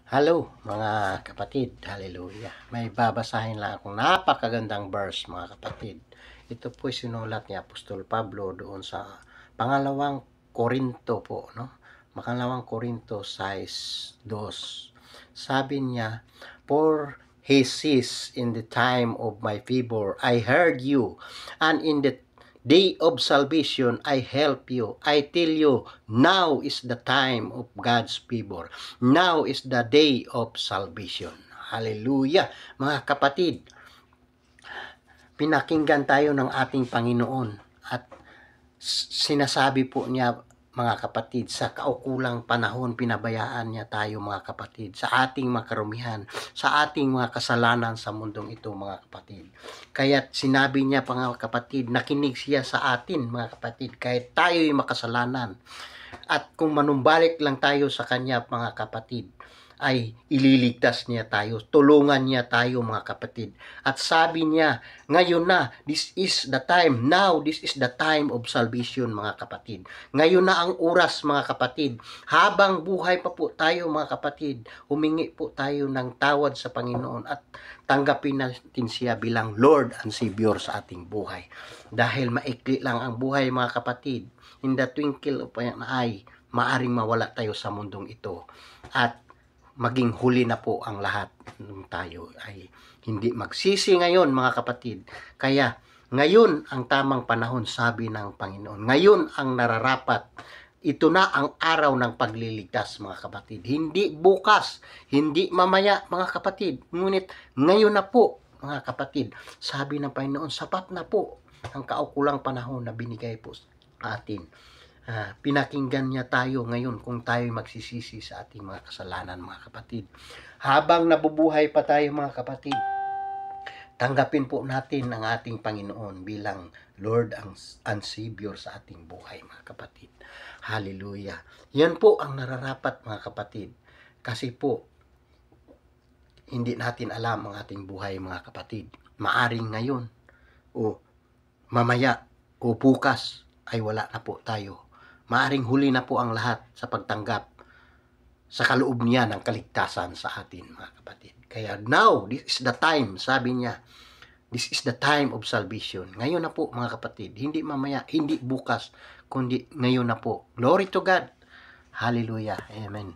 Hello mga kapatid, hallelujah. May babasahin lang akong napakagandang verse mga kapatid. Ito po sinulat ni Apostol Pablo doon sa pangalawang Korinto po, no? Pangalawang Korinto 6:2. Sabi niya, "For he says, in the time of my fever, I heard you, and in the day of salvation, I help you. I tell you, now is the time of God's favor. Now is the day of salvation." Hallelujah! Mga kapatid, pinakinggan tayo ng ating Panginoon at sinasabi po niya, mga kapatid, sa kaukulang panahon pinabayaan niya tayo mga kapatid sa ating makarumihan, sa ating mga kasalanan sa mundong ito mga kapatid. Kaya sinabi niya mga kapatid, nakinig siya sa atin mga kapatid kahit tayo'y makasalanan. At kung manumbalik lang tayo sa kanya mga kapatid, ay ililigtas niya tayo, tulungan niya tayo mga kapatid. At sabi niya, ngayon na, this is the time, now this is the time of salvation mga kapatid. Ngayon na ang oras mga kapatid, habang buhay pa po tayo mga kapatid, humingi po tayo ng tawad sa Panginoon at tanggapin natin siya bilang Lord and Savior sa ating buhay. Dahil maikli lang ang buhay mga kapatid, in the twinkle of an eye, maaring mawala tayo sa mundong ito. At maging huli na po ang lahat ng tayo ay hindi magsisi ngayon mga kapatid. Kaya ngayon ang tamang panahon, sabi ng Panginoon. Ngayon ang nararapat. Ito na ang araw ng pagliligtas mga kapatid. Hindi bukas, hindi mamaya mga kapatid. Ngunit ngayon na po mga kapatid. Sabi ng Panginoon, sapat na po ang kaukulang panahon na binigay po sa atin. Pinakinggan niya tayo ngayon kung tayo magsisisi sa ating mga kasalanan mga kapatid. Habang nabubuhay pa tayo mga kapatid, tanggapin po natin ang ating Panginoon bilang Lord and Savior sa ating buhay mga kapatid. Hallelujah. Yan po ang nararapat mga kapatid. Kasi po, hindi natin alam ang ating buhay mga kapatid. Maaring ngayon o mamaya o bukas ay wala na po tayo. Maaring huli na po ang lahat sa pagtanggap sa kaloob niya ng kaligtasan sa atin mga kapatid. Kaya now, this is the time, sabi niya, this is the time of salvation. Ngayon na po mga kapatid, hindi mamaya, hindi bukas, kundi ngayon na po. Glory to God. Hallelujah. Amen.